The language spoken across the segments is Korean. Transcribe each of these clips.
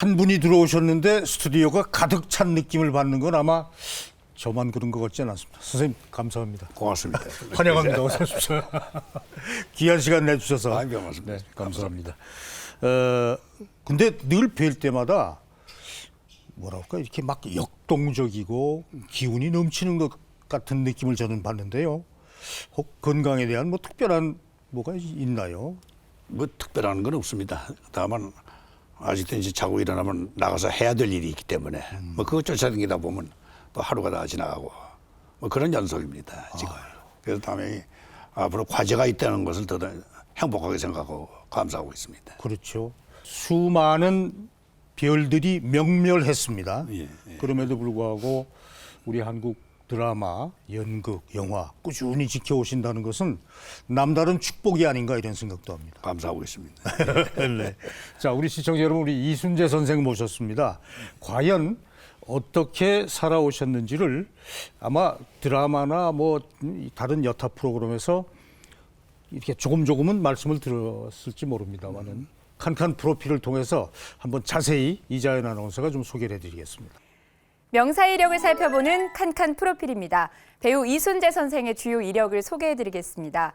한 분이 들어오셨는데 스튜디오가 가득 찬 느낌을 받는 건 아마 저만 그런 것 같지는 않습니다. 선생님 감사합니다. 고맙습니다. 환영합니다. 어서 오십시오. 귀한 시간 내주셔서 반갑습니다. 네, 감사합니다. 근데 늘 뵐 때마다 뭐랄까 이렇게 막 역동적이고 기운이 넘치는 것 같은 느낌을 저는 받는데요. 혹 건강에 대한 뭐 특별한 뭐가 있나요? 뭐 특별한 건 없습니다. 다만 아직도 이제 자고 일어나면 나가서 해야 될 일이 있기 때문에 뭐 그거 쫓아다니다 보면 또 하루가 다 지나가고 뭐 그런 연속입니다. 지금. 그래서 다음에 앞으로 과제가 있다는 것을 더 행복하게 생각하고 감사하고 있습니다. 그렇죠. 수많은 별들이 명멸했습니다. 예. 그럼에도 불구하고 우리 한국 드라마, 연극, 영화 꾸준히 지켜오신다는 것은 남다른 축복이 아닌가 이런 생각도 합니다. 감사하고 있습니다. 네. 자, 우리 시청자 여러분, 우리 이순재 선생 모셨습니다. 과연 어떻게 살아오셨는지를 아마 드라마나 뭐 다른 여타 프로그램에서 이렇게 조금은 말씀을 들었을지 모릅니다만은 칸칸 프로필을 통해서 한번 자세히 이자연 아나운서가 좀 소개를 해드리겠습니다. 명사 이력을 살펴보는 칸칸 프로필입니다. 배우 이순재 선생의 주요 이력을 소개해드리겠습니다.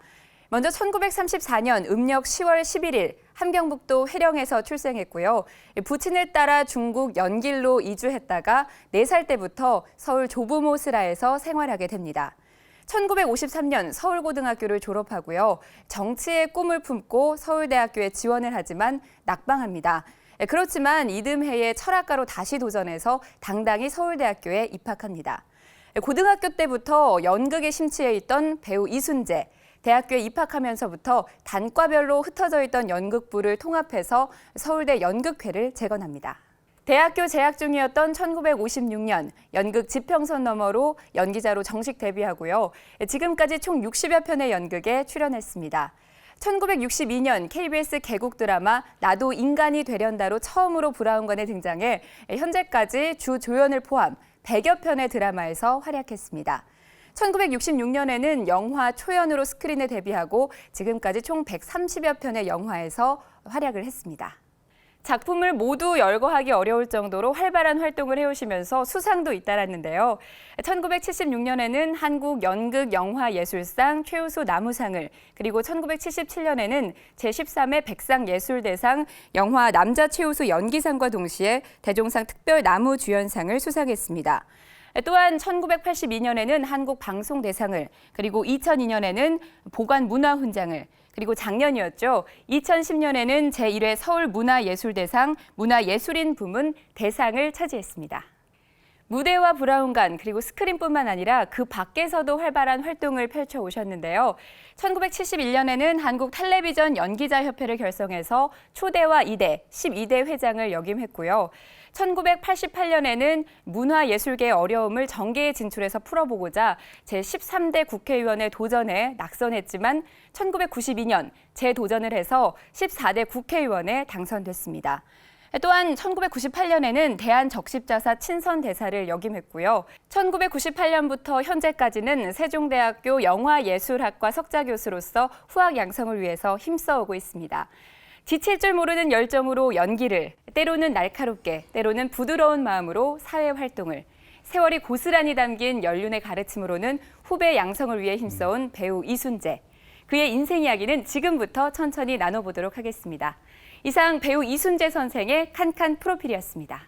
먼저 1934년 음력 10월 11일 함경북도 회령에서 출생했고요. 부친을 따라 중국 연길로 이주했다가 4살 때부터 서울 조부모스라에서 생활하게 됩니다. 1953년 서울고등학교를 졸업하고요. 정치의 꿈을 품고 서울대학교에 지원을 하지만 낙방합니다. 그렇지만 이듬해에 철학가로 다시 도전해서 당당히 서울대학교에 입학합니다. 고등학교 때부터 연극에 심취해 있던 배우 이순재, 대학교에 입학하면서부터 단과별로 흩어져 있던 연극부를 통합해서 서울대 연극회를 재건합니다. 대학교 재학 중이었던 1956년 연극 지평선 너머로 연기자로 정식 데뷔하고요. 지금까지 총 60여 편의 연극에 출연했습니다. 1962년 KBS 개국 드라마 나도 인간이 되련다로 처음으로 브라운관에 등장해 현재까지 주 조연을 포함 100여 편의 드라마에서 활약했습니다. 1966년에는 영화 초연으로 스크린에 데뷔하고 지금까지 총 130여 편의 영화에서 활약을 했습니다. 작품을 모두 열거하기 어려울 정도로 활발한 활동을 해오시면서 수상도 잇따랐는데요. 1976년에는 한국연극영화예술상 최우수 나무상을, 그리고 1977년에는 제13회 백상예술대상 영화 남자 최우수 연기상과 동시에 대종상 특별나무주연상을 수상했습니다. 또한 1982년에는 한국방송대상을, 그리고 2002년에는 보관문화훈장을, 그리고 작년이었죠. 2010년에는 제1회 서울문화예술대상 문화예술인 부문 대상을 차지했습니다. 무대와 브라운관 그리고 스크린뿐만 아니라 그 밖에서도 활발한 활동을 펼쳐오셨는데요. 1971년에는 한국텔레비전 연기자협회를 결성해서 초대와 이대, 12대 회장을 역임했고요. 1988년에는 문화예술계의 어려움을 정계에 진출해서 풀어보고자 제13대 국회의원에 도전해 낙선했지만 1992년 재도전을 해서 14대 국회의원에 당선됐습니다. 또한 1998년에는 대한적십자사 친선대사를 역임했고요. 1998년부터 현재까지는 세종대학교 영화예술학과 석좌교수로서 후학 양성을 위해서 힘써오고 있습니다. 지칠 줄 모르는 열정으로 연기를, 때로는 날카롭게, 때로는 부드러운 마음으로 사회활동을, 세월이 고스란히 담긴 연륜의 가르침으로는 후배 양성을 위해 힘써온 배우 이순재. 그의 인생 이야기는 지금부터 천천히 나눠보도록 하겠습니다. 이상 배우 이순재 선생의 칸칸 프로필이었습니다.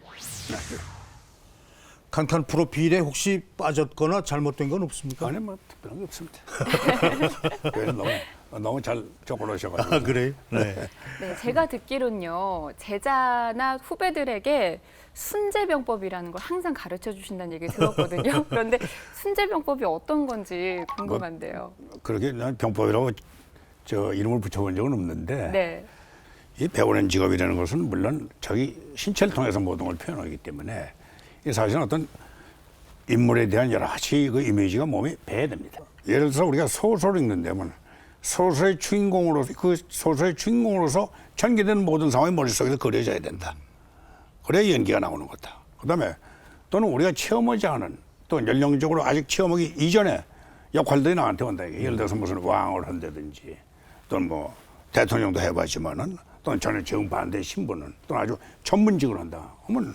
칸칸 프로필에 혹시 빠졌거나 잘못된 건 없습니까? 아니 뭐 특별한 게 없습니다. 너무 잘 적어놓으셔가지고. 아, 그래요? 네. 네, 제가 듣기로는요, 제자나 후배들에게 순재병법이라는 걸 항상 가르쳐 주신다는 얘기를 들었거든요. 그런데 순재병법이 어떤 건지 궁금한데요. 그렇게 난 병법이라고 이름을 붙여본 적은 없는데 네. 이 배우는 직업이라는 것은 물론 자기 신체를 통해서 모든 걸 표현하기 때문에 이 사실은 어떤 인물에 대한 여러 가지 그 이미지가 몸에 배야 됩니다. 예를 들어서 우리가 소설을 읽는다면 소설의 주인공으로서 전개되는 모든 상황이 머릿속에서 그려져야 된다. 그래야 연기가 나오는 거다. 그다음에 또는 우리가 체험하지 않은 또 연령적으로 아직 체험하기 이전에 역할들이 나한테 온다. 예를 들어서 무슨 왕을 한다든지 또는 뭐 대통령도 해봤지만은 또는 전혀 정반대 신분은 또는 아주 전문직을 한다. 그러면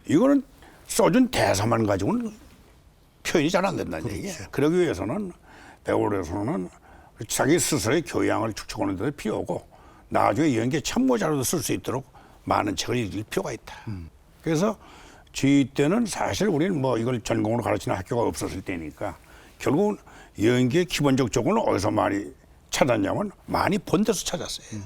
이거는 써준 대사만 가지고는 표현이 잘 안 된다는 얘기예요. 그러기 위해서는 배우로서는 자기 스스로의 교양을 축적하는 데 필요하고 나중에 연기 참고자료도 쓸 수 있도록 많은 책을 읽을 필요가 있다. 그래서 저희 때는 사실 우리는 뭐 이걸 전공으로 가르치는 학교가 없었을 때니까 결국은 연기의 기본적 조건을 어디서 많이 찾았냐면 많이 본 데서 찾았어요.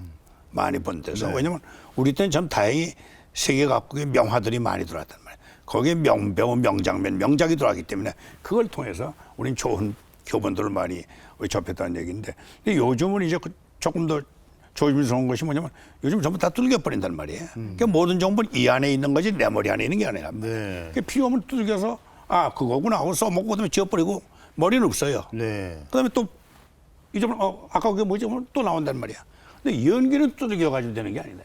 많이 본 데서. 네. 왜냐면 우리 때는 참 다행히 세계 각국의 명화들이 많이 들어왔단 말이에요. 거기에 명배우, 명장면, 명작이 들어왔기 때문에 그걸 통해서 우리는 좋은 교본들을 많이 접했다는 얘기인데 근데 요즘은 이제 조금 더 조심스러운 것이 뭐냐면 요즘 전부 다 뚫겨버린단 말이에요. 그러니까 모든 정보는 이 안에 있는 거지 내 머리 안에 있는 게 아니라. 네. 그러니까 필요하면 뚫겨서 아 그거구나 하고 써먹고 그다음에 지워버리고 머리는 없어요. 네. 그다음에 또 이제는 아까 그게 뭐지? 또 나온단 말이야. 근데 연기는 두들겨가지고 되는 게 아니다.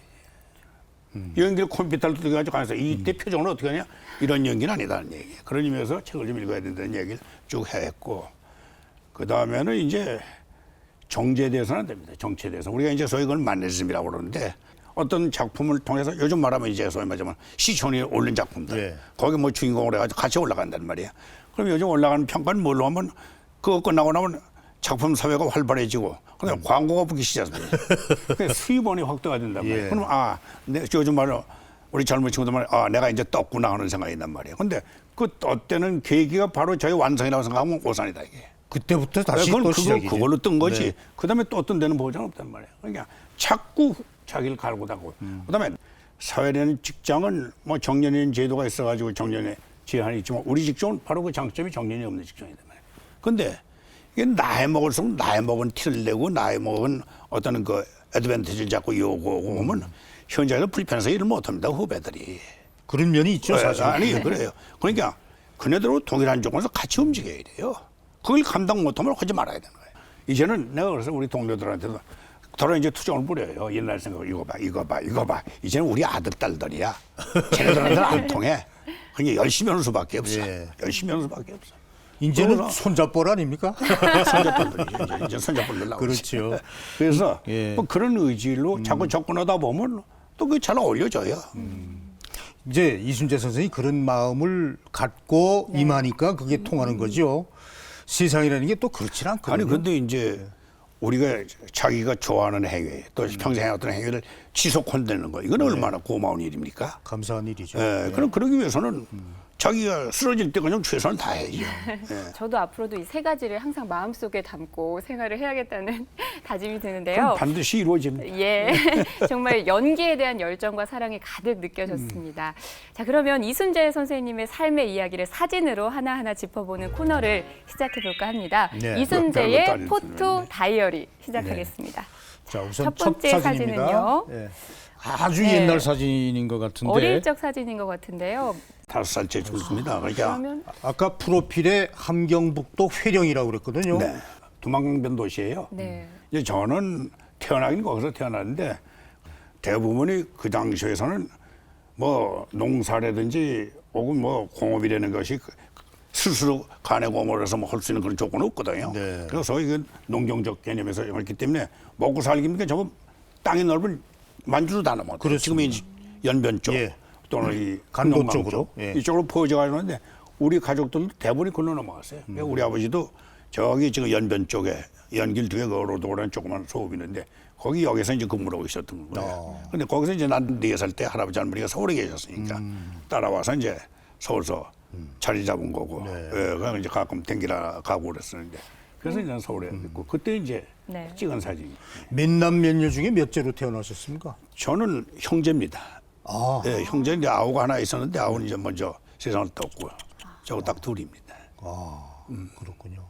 연기를 컴퓨터를 두들겨가지고 가면서 이때 표정을 어떻게 하냐? 이런 연기는 아니다는 얘기예요. 그런 의미에서 책을 좀 읽어야 된다는 얘기를 쭉 했고 그 다음에는 이제 정제에 대해서는 안 됩니다. 정치에 대해서. 우리가 이제 소위 그걸 만네즘이라고 그러는데 어떤 작품을 통해서 요즘 말하면 이제 소위 말하자면 시청률이 오른 작품들. 네. 거기 뭐 주인공을 해가지고 같이 올라간단 말이야. 그럼 요즘 올라가는 평가는 뭘로 하면 그거 끝나고 나면 작품 사회가 활발해지고 그다음에 광고가 붙기 시작합니다. 그래서 수입원이 확대가 된단 말이에요. 예. 그럼 요즘 말로 우리 젊은 친구들 말 내가 이제 떴구나 하는 생각이 있단 말이에요. 근데 그 떴다는 계기가 바로 저희 완성이라고 생각하면 오산이다 이게. 그때부터 다시 그건 또 시작이죠. 그걸로 뜬 거지. 네. 그다음에 또 어떤 데는 보장 없단 말이에요. 그러니까 자꾸 자기를 갈고 닦고. 그다음에 사회라는 직장은 뭐 정년인 제도가 있어가지고 정년에 제한이 있지만 우리 직종은 바로 그 장점이 정년이 없는 직종이단 말이에요. 근데 이게 나이 먹을수록 나이 먹은 티를 내고 나이 먹은 어떤 그 애드밴티지를 자꾸 요구하고 오면 현장에서 불편해서 일을 못합니다. 후배들이. 그런 면이 있죠, 사실. 아니 그래요. 그러니까 그네들하고 동일한 조건에서 같이 움직여야 돼요. 그걸 감당 못하면 하지 말아야 되는 거예요. 이제는 내가 그래서 우리 동료들한테도 더러 이제 투정을 부려요. 옛날 생각 이거 봐. 이제는 우리 아들 딸들이야. 쟤네들한테는 안 통해. 그러니까 열심히 하는 수밖에 없어. 예. 열심히 하는 수밖에 없어. 이제는 그래서 손잡벌 아닙니까? 손잡벌들이죠. 이제 손잡벌들 나오고. 그렇죠. 그래서 예. 뭐 그런 의지로 자꾸 접근하다 보면 또 그게 잘 어울려져요. 이제 이순재 선생이 그런 마음을 갖고 임하니까 그게 통하는 거죠. 세상이라는 게 또 그렇진 않거든요. 아니 근데 이제 우리가 자기가 좋아하는 행위 또 평생 해왔던 행위를 지속한다는 거 이건 얼마나 고마운 일입니까? 감사한 일이죠. 예, 그럼 그러기 위해서는 자기가 쓰러질 때 그냥 최선을 다해야죠. 예. 저도 앞으로도 이 세 가지를 항상 마음속에 담고 생활을 해야겠다는 다짐이 드는데요. 그럼 반드시 이루어집니다. 예, 정말 연기에 대한 열정과 사랑이 가득 느껴졌습니다. 자, 그러면 이순재 선생님의 삶의 이야기를 사진으로 하나하나 짚어보는 코너를 시작해볼까 합니다. 네. 이순재의 별것도 포토 아니었는데. 다이어리 시작하겠습니다. 자, 우선 첫 번째 사진입니다. 사진은요. 예. 아주 네. 옛날 사진인 것 같은데 어릴 적 사진인 것 같은데요. 5살째 죽습니다. 그러니까 그러면 아까 프로필에 함경북도 회령이라고 그랬거든요. 네, 두만강변 도시예요. 네. 이제 저는 태어나긴 거기서 태어났는데 대부분이 그 당시에서는 뭐 농사라든지 혹은 뭐 공업이라는 것이 스스로 간에 공업을 해서 뭐 할 수 있는 그런 조건은 없거든요. 네. 그래서 소위 그 농경적 개념에서 그렇기 때문에 먹고 살기니까 저거 땅이 넓은 만주도 다 넘어. 그렇습니다. 지금 이 연변 쪽 예. 또는 이 간도 한동강 쪽으로. 쪽 예. 이쪽으로 퍼져가지고 있는데 우리 가족들도 대부분이 건너 넘어갔어요. 그러니까 우리 아버지도 저기 지금 연변 쪽에 연길 뒤에 그 어로도라는 조그만 소읍이 있는데 거기 여기서 이제 근무를 하고 있었던 거예요. 근데 거기서 이제 난 4살 때 할아버지 할머니가 서울에 계셨으니까 따라와서 이제 서울서 자리 잡은 거고 예, 그냥 이제 가끔 댕기라 가고 그랬었는데 그래서 이제 서울에 있고 그때 이제 네. 찍은 사진이 몇남 몇녀 중에 몇째로 태어나셨습니까? 저는 형제입니다. 아, 예, 형제 이제 아우가 하나 있었는데 아우는 이제 먼저 세상을 떴고요. 저거 딱 둘입니다. 그렇군요.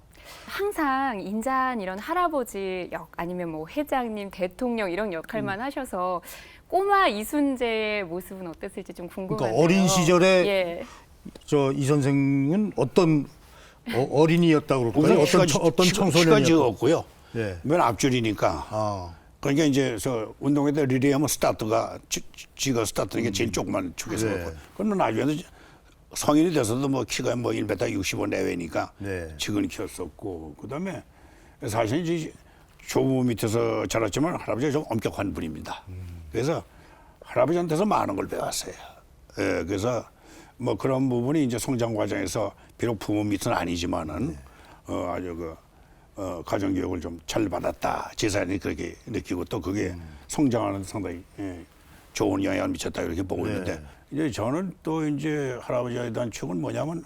항상 인자한 이런 할아버지 역 아니면 뭐 회장님, 대통령 이런 역할만 하셔서 꼬마 이순재의 모습은 어땠을지 좀 궁금한데요. 그러니까 어린 시절에 예. 저 이 선생은 어떤 어린이였다고 그럴까요? 어떤 키가 청소년이었고. 적었고요. 예. 맨 앞줄이니까. 아, 그러니까 이제 저 운동회때 리레이하면 스타트가 지가 스타트는 게 제일 조그만 축에서 네. 그렇고. 그러면 나중에는 성인이 돼서도 뭐 키가 뭐 1m 65 내외니까 네. 지근히 키웠었고 그다음에 사실 이제 조부 밑에서 자랐지만 할아버지가 좀 엄격한 분입니다. 그래서 할아버지한테서 많은 걸 배웠어요. 예, 그래서 뭐 그런 부분이 이제 성장 과정에서 비록 부모 밑은 아니지만은 아주 가정 교육을 좀 잘 받았다. 제사장이 그렇게 느끼고 또 그게 성장하는 상당히 좋은 영향을 미쳤다 이렇게 보고 있는데 이제 저는 또 이제 할아버지에 대한 추억은 뭐냐면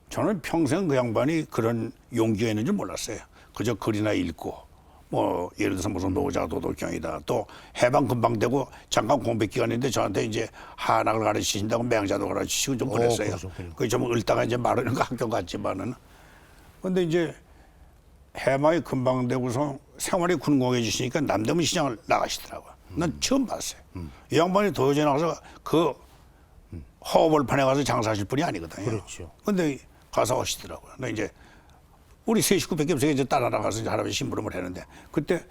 저는 평생 그 양반이 그런 용기가 있는 줄 몰랐어요. 그저 글이나 읽고 뭐 예를 들어서 무슨 노자 도덕경이다 또 해방 금방 되고 잠깐 공백 기간인데 저한테 이제 한학을 가르치신다고 맹자도 가르치시고 좀 그랬어요. 그게 좀 읽다가 이제 말하는 거 학교 갔지만은 근데 이제 해방이 금방 되고서 생활이 굴곡해지시니까 남대문 시장을 나가시더라고요. 난 처음 봤어요. 이 양반이 도저히 나가서 그 허벌판에 가서 장사하실 분이 아니거든요. 그렇죠. 근데 가서 오시더라고요. 나 이제 우리 세 식구밖에 없어요. 이제 따라 나가서 이제 할아버지 심부름을 했는데 그때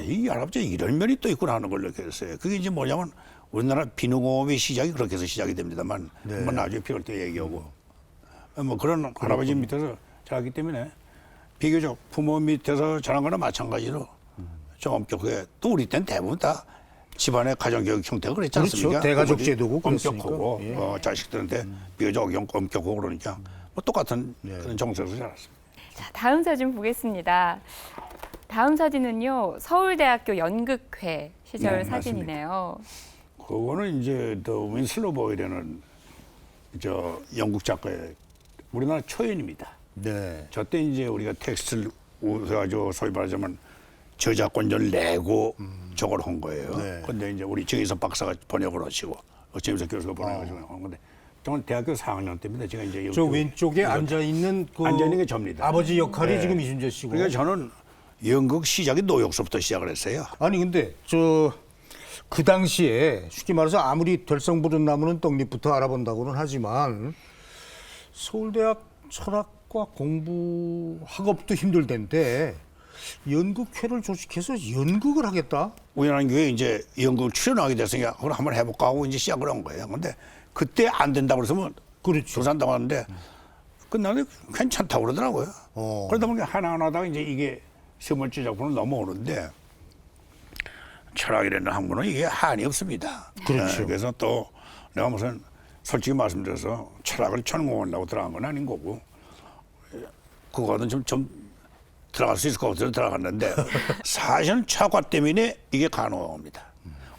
이 할아버지 이런 면이 또 있구나 하는 걸 느꼈어요. 그게 이제 뭐냐면 우리나라 비누공업의 시작이 그렇게 해서 시작이 됩니다만 한번 나중에 필요할 때 얘기하고 뭐 그런 할아버지 밑에서 자랐기 때문에 비교적 부모 밑에서 자란 거나 마찬가지로 좀 엄격하게 또 우리 때는 대부분 다 집안의 가정교육 형태가 그랬지 않습니까? 그렇죠. 대가족 제도고 엄격하고 그랬으니까. 자식들한테 비교적 엄격하고 그러니까 뭐 똑같은 그런 정서에서 자랐습니다. 자, 다음 사진 보겠습니다. 다음 사진은요. 서울대학교 연극회 시절 네, 사진이네요. 그거는 이제 더 윈슬로 보이라는 저 영국 작가의 우리나라 초연입니다. 네. 저때 이제 우리가 텍스트를 해가지고 소위 말하자면 저작권료를 내고 저걸 한 거예요. 네. 근데 이제 우리 정희석 박사가 번역을 하시고 정희석 교수가 번역을 한 건데 저는 대학교 4학년 때입니다. 제가 이제 저 왼쪽에 앉아 있는 그 앉아 있는 게 접니다. 아버지 역할이 네. 지금 이순재 씨고. 그러니까 저는 연극 시작이 노역서부터 시작을 했어요. 아니 근데 그 당시에 쉽게 말해서 아무리 될성 부른 나무는 떡잎부터 알아본다고는 하지만 서울대학 철학과 공부 학업도 힘들 텐데 연극회를 조직해서 연극을 하겠다? 우연한 기회에 이제 연극을 출연하게 됐으니까 그걸 한번 해볼까 하고 이제 시작을 한 거예요. 근데 그때 안 된다고 그래서 그렇죠. 조산다고 하는데 끝나는데 괜찮다고 그러더라고요. 그러다 보니까 하나하나 하다가 이제 이게 세 번째 작품으로 넘어오는데 철학이라는 학문은 이게 한이 없습니다. 그렇죠. 그래서 또 내가 무슨 솔직히 말씀드려서 철학을 전공하려고 들어간 건 아닌 거고 그거는 좀 들어갈 수 있을 것 같아서 들어갔는데 사실은 철학과 때문에 이게 가능합니다.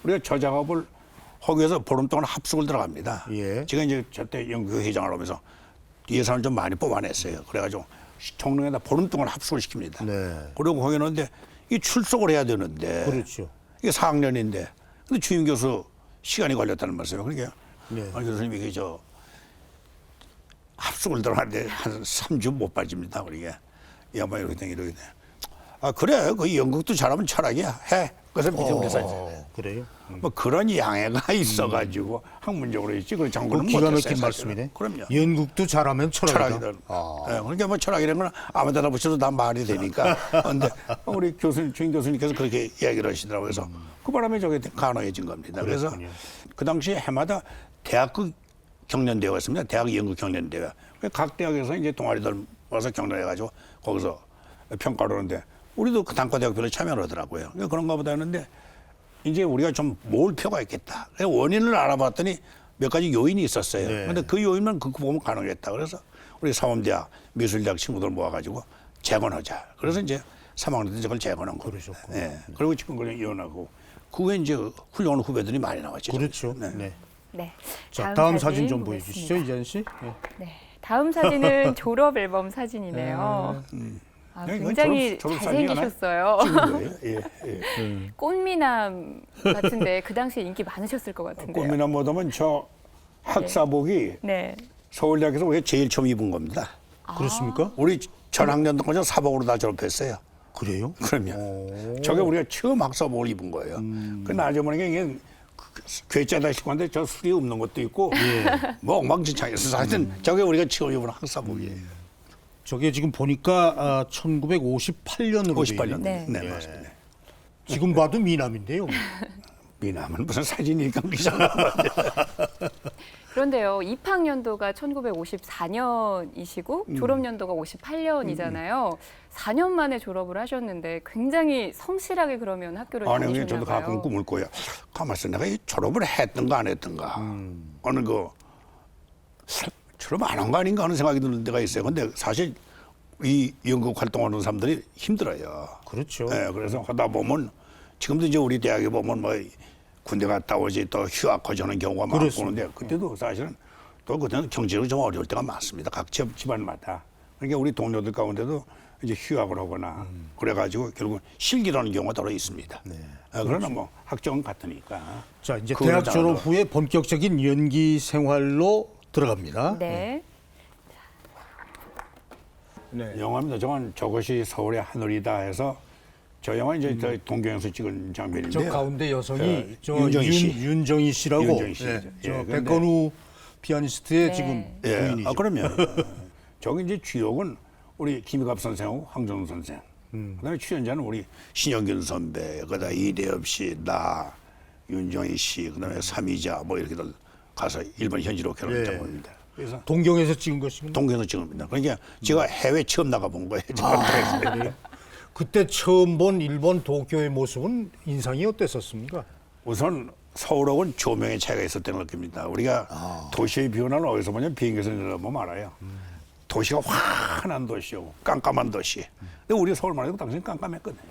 우리가 저 작업을 하기 위해서 보름 동안 합숙을 들어갑니다. 예. 제가 이제 저때 연극 회장을 하면서 예산을 좀 많이 뽑아냈어요. 그래가지고 총릉에다 보름 동안 합숙을 시킵니다. 네. 그리고 거기 있는데 이 출석을 해야 되는데 그렇죠. 이게 4학년인데 근데 주임 교수 시간이 걸렸다는 말씀이에요. 그러니까 네. 아니 교수님 이게 저 합숙을 들어가는데 한 3주 못 빠집니다. 그러니까 이 양반이 이렇게 돼. 아 그래 그 연극도 잘하면 철학이야 해. 그래서 믿음을 해서 그래요? 뭐 그런 양해가 있어가지고 학문적으로 있지 그 그 장군은 기가 못했어요. 막힌 사실은. 말씀이네. 그럼요. 연극도 잘하면 철학이다. 철학이다. 네, 그러니까 뭐 철학이라는 건 아무데나 붙여도 다 말이 되니까. 근데 우리 교수님, 주임 교수님께서 그렇게 이야기를 하시더라고요. 그래서 그 바람에 저게 가능해진 겁니다. 그래서 그 당시에 해마다 대학교 경연대회가 있습니다. 대학 연극 경연대회. 각 대학에서 이제 동아리들 와서 경연해가지고 거기서 평가를 하는데 우리도 그 단과대학별로 참여를 하더라고요. 그러니까 그런가 보다 했는데 이제 우리가 좀 모을 필요가 있겠다. 그래서 원인을 알아봤더니 몇 가지 요인이 있었어요. 그런데 그 요인만 그거 보면 가능했다. 그래서 우리 사범대학, 미술대학 친구들 모아가지고 재건하자. 그래서 이제 3학년 때 저걸 재건한 거예요. 네. 그리고 지금 그걸 이혼하고 그 후에 이제 훌륭한 후배들이 많이 나왔죠. 그렇죠. 네. 네. 네. 자, 다음 사진 좀 보겠습니다. 보여주시죠, 이재현 씨. 네. 네. 다음 사진은 졸업 앨범 사진이네요. 아, 이건 굉장히 졸업 사진이 하나 잘생기셨어요. 찍은 거예요. 예. 꽃미남 같은데 그 당시에 인기 많으셨을 것 같은데요. 꽃미남 못하면 저 학사복이 네. 서울대학에서 우리가 제일 처음 입은 겁니다. 그렇습니까? 우리 전 학년도 그냥 사복으로 다 졸업했어요. 그래요? 그럼요. 저게 우리가 처음 학사복을 입은 거예요. 그 나중에 보니까 이게 괴짜다 싶고 한데 저 술이 없는 것도 있고 뭐 엉망진창이었어. 하여튼 저게 우리가 처음 입은 학사복이에요. 저게 지금 보니까 1958년으로 58년. 네. 네, 맞습니다. 지금 봐도 미남인데요. 미남은 무슨 사진이니까 그잖아. 그런데요, 입학연도가 1954년이시고 졸업연도가 58년이잖아요. 4년 만에 졸업을 하셨는데 굉장히 성실하게 그러면 학교를 아니, 다니셨나 저도 봐요. 가끔 꿈을 꿔요. 가만있어, 내가 이 졸업을 했던가 안 했던가. 어느 졸업 안 한 거 아닌가 하는 생각이 드는 데가 있어요. 근데 사실 이 연극 활동하는 사람들이 힘들어요. 그렇죠. 예, 그래서 하다 보면 지금도 이제 우리 대학에 보면 뭐 군대 갔다 오지 또 휴학하지 하는 경우가 많고 그렇습니다. 그런데 그때도 사실은 또 그때는 경제적으로 좀 어려울 때가 많습니다. 각 집안마다. 그러니까 우리 동료들 가운데도 이제 휴학을 하거나 그래가지고 결국 실기라는 경우가 더러 있습니다. 그러나 뭐 학점은 같으니까. 자, 이제 그거는 대학 졸업 잘하더라고요. 후에 본격적인 연기 생활로 들어갑니다. 네. 네. 영화입니다. 저것이 서울의 하늘이다 해서 저 영화 이제 저 동경에서 찍은 장면인데요. 저 가운데 여성이 예, 저 윤정희 씨. 윤정희 씨라고 윤정희 씨죠. 예, 저 예, 근데- 백건우 피아니스트의 네. 지금 예, 부인이죠. 그러면 저기 이제 주역은 우리 김희갑 선생하고 황정우 선생. 그다음에 출연자는 우리 신영균 선배, 그다음 이대엽 씨, 나, 윤정희 씨, 그다음에 삼이자 뭐 이렇게들 가서 일본 현지로 결혼 예. 장면입니다. 그래서 동경에서 찍은 것이군요. 동경에서 찍습니다. 그러니까 제가 해외 처음 나가본 거예요. 그래요? 그때 처음 본 일본 도쿄의 모습은 인상이 어땠었습니까? 우선 서울하고는 조명의 차이가 있었다는 겁니다. 우리가 도시의 변화는 어디서 보냐면 비행기에서 내려보면 알아요. 도시가 환한 도시고 깜깜한 도시. 근데 우리 서울만 해도 당연히 깜깜했거든요.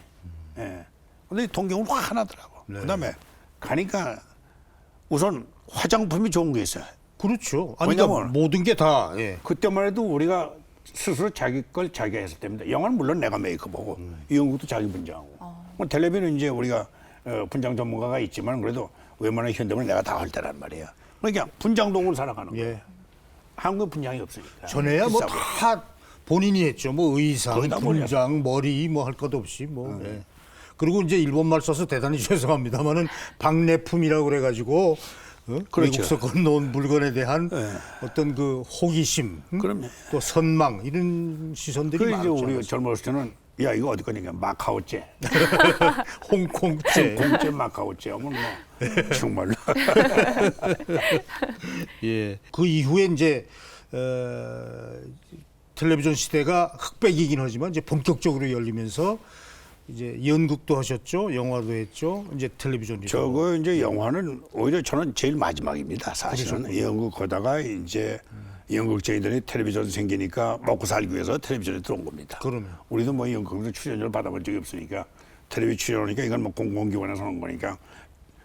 예. 근데 이 동경은 환하더라고. 그다음에 가니까 우선 화장품이 좋은 게 있어요. 그렇죠. 아니, 그러니까 왜냐면- 모든 게 다 예. 그때만 해도 우리가 스스로 자기 걸 자기가 했을 때입니다. 영화는 물론 내가 메이크업하고 이영국도 자기 분장하고. 뭐 텔레비는 이제 우리가 분장 전문가가 있지만 그래도 웬만한 현대물은 내가 다 할 때란 말이에요. 그러니까 분장 도구를 사랑하는 거예요. 예. 한국 분장이 없으니까. 전에야 뭐 비싸고. 다 본인이 했죠. 뭐 의상, 거의 다 본인이 분장, 머리 뭐 할 것 없이 뭐. 예. 그리고 이제 일본말 써서 대단히 죄송합니다만은 박내품이라고 그래가지고 그렇죠. 외국서 건너온 물건에 대한 어떤 그 호기심, 그럼요. 또 선망 이런 시선들이 그 이제 많죠. 우리 젊었을 때는 야 이거 어디 거니까 마카오째, 홍콩제. 공째 마카오째 하면 뭐 정말로. 예. 그 이후에 이제 텔레비전 시대가 흑백이긴 하지만 이제 본격적으로 열리면서 이제 연극도 하셨죠, 영화도 했죠, 이제 텔레비전이죠. 저거 이제 영화는 오히려 저는 제일 마지막입니다. 사실은 연극 하다가 이제 연극제인들이 텔레비전 생기니까 먹고 살기 위해서 텔레비전에 들어온 겁니다. 그러면. 우리도 뭐 연극에서 출연료를 받아본 적이 없으니까 텔레비 출연하니까 이건 뭐 공공기관에서 하는 거니까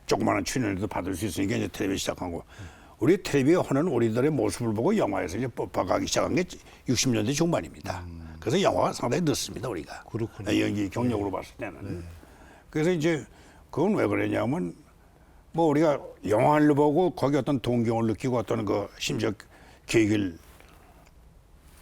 조그마한 출연료도 받을 수 있으니까 이제 텔레비 시작한 거. 우리 텔레비에 하는 우리들의 모습을 보고 영화에서 이제 뽑아가기 시작한 게 60년대 중반입니다. 그래서 영화가 상당히 늦습니다, 우리가. 그렇군요. 연기 경력으로 봤을 때는. 그래서 이제 그건 왜 그러냐면 뭐 우리가 영화를 보고 거기 어떤 동경을 느끼고 어떤 그 심지어 계획을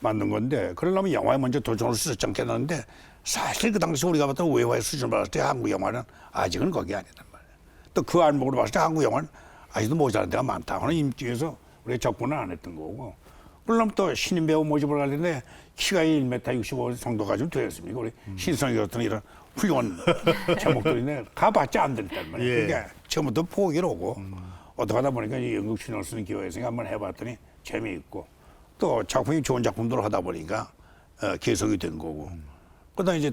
만든 건데 그러려면 영화에 먼저 도전을 쓰지 않겠는데 사실 그 당시 우리가 봤던 외화의 수준을 봤을 때 한국 영화는 아직은 거기 아니란 말이에요. 또 그 안목으로 봤을 때 한국 영화는 아직도 모자란 데가 많다 하는 인기에서 우리가 접근을 안 했던 거고 그러려면 또 신인 배우 모집을 하는데 키가 1m 65 정도가 좀 되었습니까? 우리 신성이 같은 이런 훌륭한 제목들인데 가봤자 안 됐단 말이에요. 예. 그러니까 처음부터 포기를 오고 어떻게 하다 보니까 이 연극 출연을 쓰는 기회가 있으니까 한번 해봤더니 재미있고 또 작품이 좋은 작품들을 하다 보니까 계속이 된 거고 그다음에 이제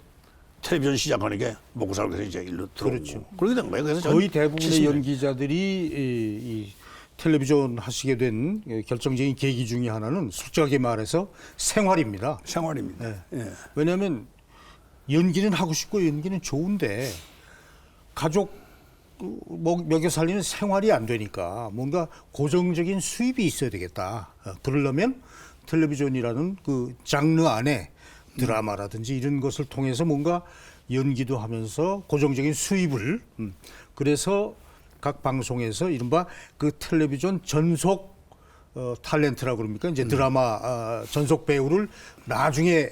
텔레비전 시작하니까 먹고 살고 해서 이제 일로 들어오고 그렇죠. 그렇게 된 거예요. 그래서 거의 저는 대부분의 70년 연기자들이 이 텔레비전 하시게 된 결정적인 계기 중에 하나는 솔직하게 말해서 생활입니다. 생활입니다. 네. 예. 왜냐하면 연기는 하고 싶고 연기는 좋은데 가족 먹여 살리는 생활이 안 되니까 뭔가 고정적인 수입이 있어야 되겠다. 그러려면 텔레비전이라는 그 장르 안에 드라마라든지 이런 것을 통해서 뭔가 연기도 하면서 고정적인 수입을 그래서 각 방송에서 이른바 그 텔레비전 전속 탤런트라고 그럽니까? 이제 드라마 전속 배우를 나중에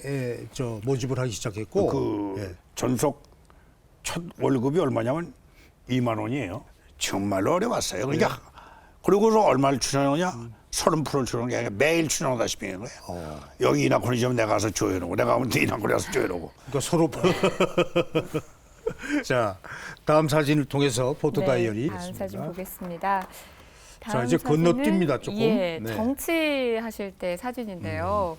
저 모집을 하기 시작했고 그 예. 전속 첫 월급이 얼마냐면 2만 원이에요. 정말로 어려웠어요. 그러니까 그리고서 얼마를 출연하냐? 30%를 출연하는 게 아니라 매일 출연하다시피 하는 거예요. 여기 이낙훈이지만 내가 가서 조연하고 내가 가면 이낙훈이 가서 조연하고. 그러니까 서로 자 다음 사진을 통해서 포토 다이어리 다음 사진 보겠습니다. 자, 이제 건너뜁니다, 조금. 예, 네. 정치하실 때 사진인데요.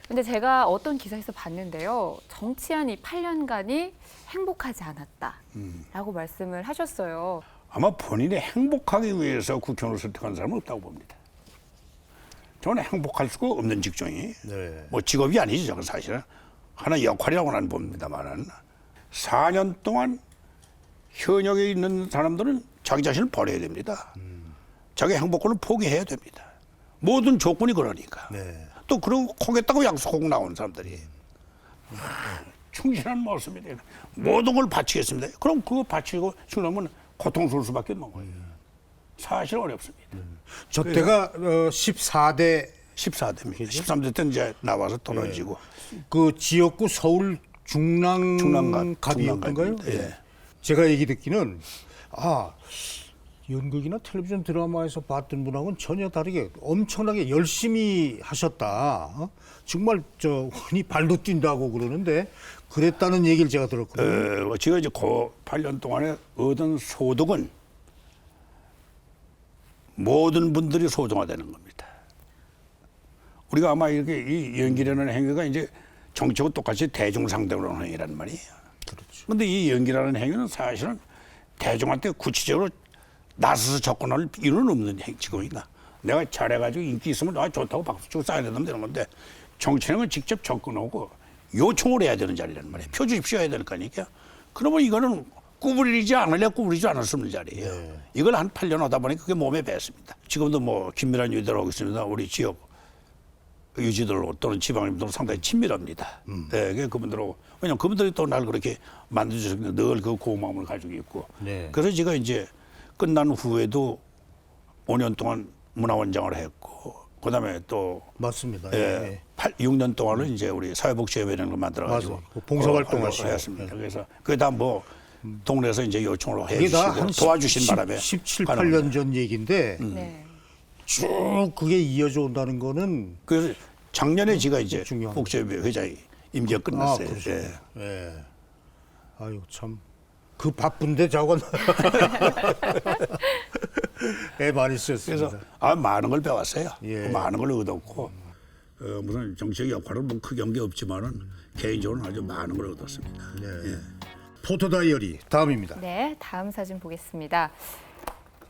근데 제가 어떤 기사에서 봤는데요. 정치한 이 8년간이 행복하지 않았다라고 말씀을 하셨어요. 아마 본인이 행복하기 위해서 국회의원을 선택한 사람은 없다고 봅니다. 저는 행복할 수가 없는 직종이 네. 뭐 직업이 아니죠. 저건 사실은 하나의 역할이라고 나는 봅니다만은 4년 동안 현역에 있는 사람들은 자기 자신을 버려야 됩니다. 자기 행복권을 포기해야 됩니다. 모든 조건이 그러니까. 네. 또 그러고 하겠다고 약속하고 나온 사람들이 충실한 모습입니다. 모든 걸 바치겠습니다. 그럼 그거 바치고 죽으면 고통스러울 수밖에 없는 거예요. 사실 어렵습니다. 저 때가 14대 14대입니다. 13대 때 이제 나와서 떨어지고 그 지역구 서울 중랑갑이었던가요? 중랑갑입니다. 예. 제가 얘기 듣기는 연극이나 텔레비전 드라마에서 봤던 분하고는 전혀 다르게 엄청나게 열심히 하셨다. 정말 저 흔히 발도 뛴다고 그러는데 그랬다는 얘기를 제가 들었거든요. 제가 이제 그 8년 동안에 얻은 소득은 모든 분들이 소중화되는 겁니다. 우리가 아마 이렇게 이 연기라는 행위가 이제 정치하고 똑같이 대중 상대로 하는 행위란 말이에요. 그렇죠. 그런데 이 연기라는 행위는 사실은 대중한테 구체적으로 나서서 접근할 이유는 없는 직업이다. 내가 잘해가지고 인기 있으면 좋다고 박수 치고 쌓아야 되는 건데 정치는 직접 접근하고 요청을 해야 되는 자리란 말이에요. 표 주십시오 해야 될 거니까. 그러면 이거는 구부리지 않으려 구부리지 않을 수 없는 자리예요. 이걸 한 8년 하다 보니 그게 몸에 뱄습니다. 지금도 뭐 긴밀한 유대로 하고 있습니다. 우리 지역 유지들 또는 지방님들은 상당히 친밀합니다. 네, 그분들하고 왜냐면 그분들이 또 날 그렇게 만들어주셨기 때문에 늘 그 고마움을 가지고 있고. 네. 그래서 제가 이제 끝난 후에도 5년 동안 문화원장을 했고, 그다음에 또 맞습니다. 예, 6년 동안은 이제 우리 사회복지협회라는 걸 만들어가지고 맞아요. 그 봉사활동 하시고. 했습니다. 그래서 그게 다 뭐 동네에서 이제 요청을 그게 다 해주시고 한 도와주신 바람에 17, 가는 겁니다. 8년 전 얘기인데 네. 쭉 그게 이어져 온다는 거는 그래서 작년에 제가 이제 중요합니다. 복지협회 회장이 임기가 끝났어요. 그러시구나. 예. 예. 아유 참 그 바쁜데 저건 애 많이 썼습니다. 그래서 많은 걸 배웠어요. 예. 많은 걸 얻었고 무슨 정치적 역할은 뭐 크게 한 게 없지만은 개인적으로는 아주 많은 걸 얻었습니다. 네. 예. 포토 다이어리 다음입니다. 네, 다음 사진 보겠습니다.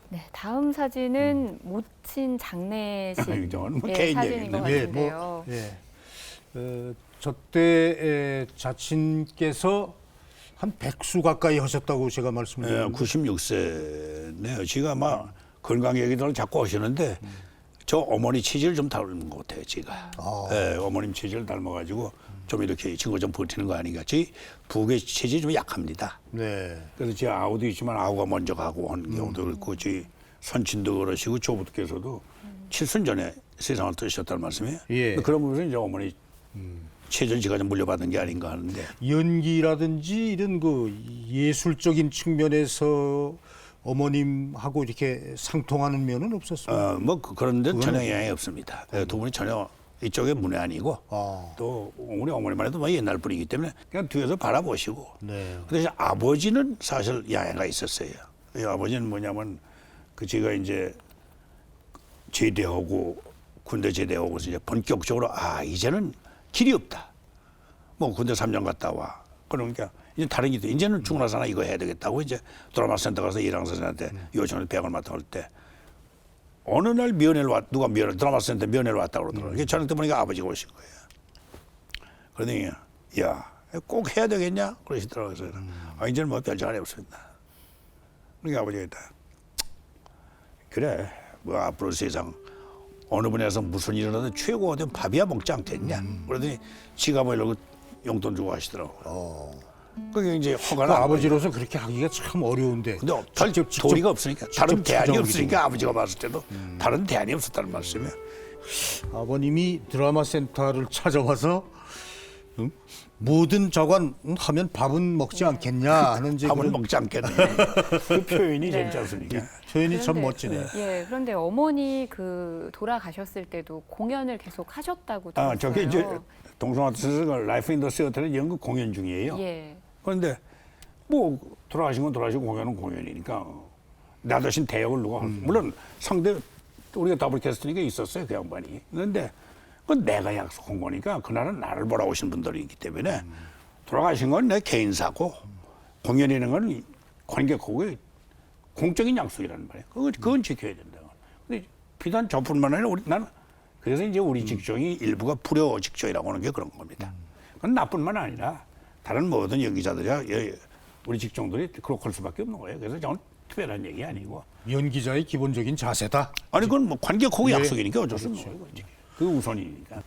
네, 다음 사진은 모친 장례식 이건 뭐 예, 개인 사진인 것 얘기인데. 같은데요. 저때 자친께서 한 100수 가까이 하셨다고 제가 예, 말씀드렸는데 96세네요. 지가 아마 건강 얘기들을 자꾸 하시는데 저 어머니 체질을 좀 닮은 것 같아요. 지가 예, 어머님 체질을 닮아가지고 좀 이렇게 지금 좀 버티는 거 아닌가. 제 부의 체질이 좀 약합니다. 네. 그래서 제 아우도 있지만 아우가 먼저 가고 하는 경우도 있고 제 선친도 그러시고 조부께서도 7순 전에 세상을 떠나셨다는 말씀이에요. 예. 그러면서 이제 어머니 체질 제가 좀 물려받은 게 아닌가 하는데 연기라든지 이런 그 예술적인 측면에서 어머님하고 이렇게 상통하는 면은 없었어요. 뭐 그런데 전혀 영향이 없습니다. 두 분이 전혀 이쪽에 문외 아니고 또 우리 어머니만 해도 뭐 옛날 분이기 때문에 그냥 뒤에서 바라보시고. 네. 근데 아버지는 사실 양해가 있었어요. 이 아버지는 뭐냐면 그 제가 이제 제대하고 군대 제대하고 이제 본격적으로 이제는 길이 없다. 뭐 군대 3년 갔다 와. 그러니까 이제 다른 게 이제는 죽으나서나 이거 해야 되겠다고 이제 드라마 센터 가서 이랑 선생한테 요청을 배역을 맡아올 때 어느 날 누가 드라마 센터 면회를 왔다고 그러더라고요. 저한테 보니까 아버지가 오신 거예요. 그러더니 야, 꼭 해야 되겠냐? 그러시더라고요. 그래서 이제는 뭐 별장안이 없습니다. 그러니까 아버지가 있다. 그래, 뭐 앞으로 세상 어느 분야에서 무슨 일을 하든 최고가 되면 밥이야 먹지 않겠냐? 그러더니 지갑을 열고 용돈 주고 하시더라고요. 그게 이제 허가 나. 아버지로서 그렇게 하기가 참 어려운데. 근데 직접 도리가 없으니까 다른 대안이 찾아오기도 없으니까 아버지가 봤을 때도 다른 대안이 없었다는 말씀이에요. 아버님이 드라마 센터를 찾아와서 뭐든 저건 하면 밥은 먹지 않겠냐 하는 이제 밥을 그런 먹지 않겠네. 그 표현이 재밌지 않습니까? 표현이 참 그런데- 멋지네요. 예, 그런데 어머니 그 돌아가셨을 때도 공연을 계속 하셨다고 들었어요. 저게 이제 동성아트에서 라이프 인더 시어터는 연극 공연 중이에요. 예. 그런데 뭐 돌아가신 건 돌아가시고 공연은 공연이니까 나 대신 대역을 누가 물론 상대 우리가 더블 캐스트니까 있었어요, 그 양반이. 그런데 그건 내가 약속한 거니까 그날은 나를 보러 오신 분들이 있기 때문에 돌아가신 건 내 개인사고 공연이라는 건 관객하고의 공적인 약속이라는 말이에요. 그건 지켜야 된다. 근데 비단 저뿐만 아니라 나는 그래서 이제 우리 직종이 일부가 불효 직종이라고 하는 게 그런 겁니다. 그건 나뿐만 아니라 다른 모든 연기자들이야 우리 직종들이 그렇게 할 수밖에 없는 거예요. 그래서 저는 특별한 얘기 아니고. 연기자의 기본적인 자세다. 아니 그건 뭐 관객하고 예. 약속이니까 어쩔 수 없는 거예요. 그 우선이니까.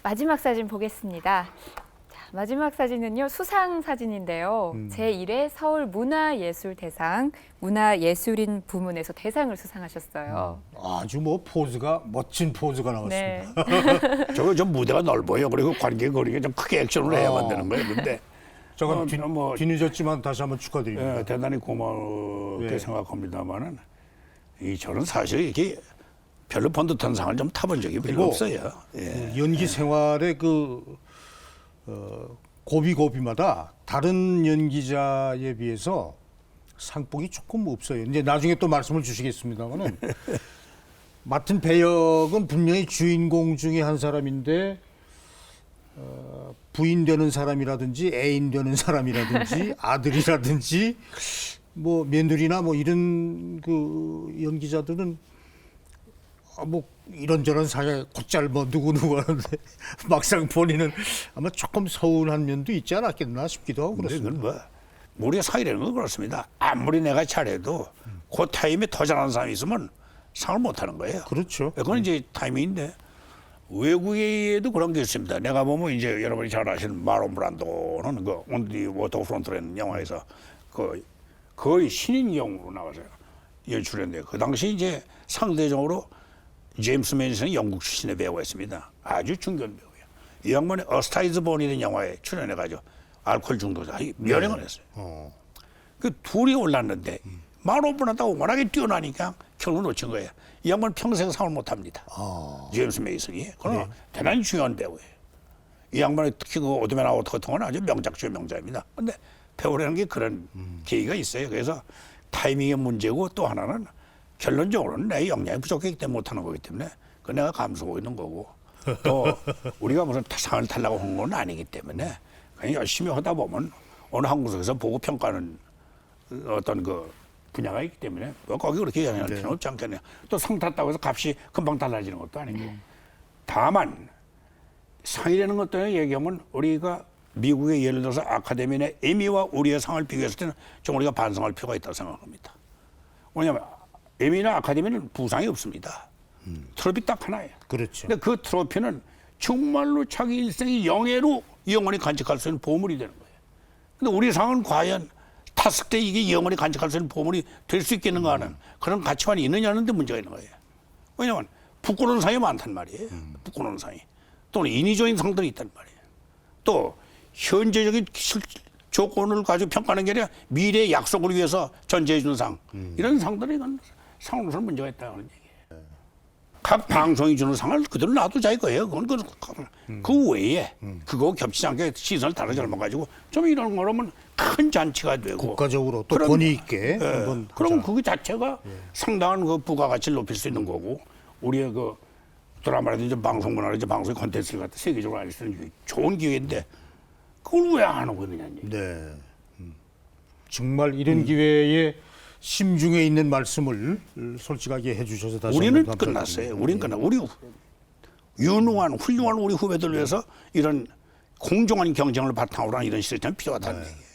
마지막 사진 보겠습니다. 자, 마지막 사진은요, 수상 사진인데요. 제1회 서울 문화예술대상 문화예술인 부문에서 대상을 수상하셨어요. 아주 뭐 포즈가 멋진 포즈가 나왔습니다. 네. 저거 좀 무대가 넓어요. 그리고 관객 거리가 좀 크게 액션을 해야만 되는 거예요. 근데 저건 뭐 뒤늦었지만 다시 한번 축하드립니다. 예, 대단히 고맙게 예. 생각합니다만은 저는 사실 이렇게 별로 번듯한 상을 좀 타본 적이 별로 없어요. 예. 연기 생활의 고비고비마다 다른 연기자에 비해서 상복이 조금 없어요. 이제 나중에 또 말씀을 주시겠습니다만은 맡은 배역은 분명히 주인공 중에 한 사람인데 부인 되는 사람이라든지 애인 되는 사람이라든지 아들이라든지 뭐 며느리나 뭐 이런 그 연기자들은 뭐 이런저런 사회 곧잘 뭐 누구 하는데 막상 본인은 아마 조금 서운한 면도 있지 않았겠나 싶기도 하고 근데 그렇습니다. 그건 뭐 우리가 사회라는 건 그렇습니다. 아무리 내가 잘해도 그 타임에 더 잘하는 사람이 있으면 상을 못 하는 거예요. 그렇죠. 그건 이제 타이밍인데 외국에도 그런 게 있습니다. 내가 보면 이제 여러분이 잘 아시는 마론 브란도는 그 온디 워터프론트라는 영화에서 그 거의 신인 영으로 나와서 연출했는데 그 당시 이제 상대적으로 제임스 매니슨은 영국 출신의 배우였습니다. 아주 중견 배우예요. 이 양반이 어스타이즈 본이라는 영화에 출연해가지고 알코올 중독자 면회를 했어요. 그 둘이 올랐는데 마론 브란도가 워낙에 뛰어나니까 결국 놓친 거예요. 이 양반 평생 상을 못 합니다. 제임스 메이슨이. 그러나 대단히 중요한 배우예요. 이 양반이 특히 그 오드맨 아웃 같은 건 아주 명작 중의 명작입니다. 근데 배우라는 게 그런 계기가 있어요. 그래서 타이밍의 문제고 또 하나는 결론적으로는 내 역량이 부족했기 때문에 못하는 거기 때문에 그 내가 감수하고 있는 거고 또 우리가 무슨 상을 타려고 한 건 아니기 때문에 그냥 열심히 하다 보면 어느 한 구석에서 보고 평가하는 어떤 그 분야가 있기 때문에 뭐 거기 그렇게 영향을 필요는 없지 않겠네요. 또 상 탔다고 해서 값이 금방 달라지는 것도 아니고. 다만 상이라는 것도 얘기하면 우리가 미국의 예를 들어서 아카데미 내 에미와 우리의 상을 비교했을 때는 좀 우리가 반성할 필요가 있다고 생각합니다. 왜냐하면 에미나 아카데미는 부상이 없습니다. 트로피 딱 하나예요. 그렇죠. 근데 그 트로피는 정말로 자기 일생의 영예로 영원히 간직할 수 있는 보물이 되는 거예요. 근데 우리 상은 과연 탔을 때 이게 영원히 간직할 수 있는 보물이 될 수 있겠는가 하는 그런 가치관이 있느냐는 데 문제가 있는 거예요. 왜냐하면 부끄러운 상이 많단 말이에요. 부끄러운 상이. 또는 인위적인 상들이 있단 말이에요. 또 현재적인 조건을 가지고 평가하는 게 아니라 미래의 약속을 위해서 전제해 준 상. 이런 상들이 이건 상으로서는 문제가 있다는 얘기예요. 각 방송이 주는 상을 그대로 놔두자 이거예요. 그건 그 외에 그거 겹치지 않게 시선을 다르게 잘못가지고 좀 이런 거라면 큰 잔치가 되고 국가적으로 또 그럼, 권위 있게 한번 그럼 하자. 그 자체가 상당한 그 부가가치를 높일 수 있는 거고 우리의 그 드라마라든지 방송문화라든지 방송 콘텐츠를 갖다 세계적으로 알릴 수 있는 좋은 기회인데 그걸 왜 안 하고 있느냐는 얘기. 네. 정말 이런 기회에 심중에 있는 말씀을 솔직하게 해주셔서 다시 우리는 한번 감사드립니다. 끝났어요. 우리는 끝나. 우리 유능한 훌륭한 우리 후배들 위해서 이런 공정한 경쟁을 바탕으로 한 이런 시스템이 필요하다는 얘기예요.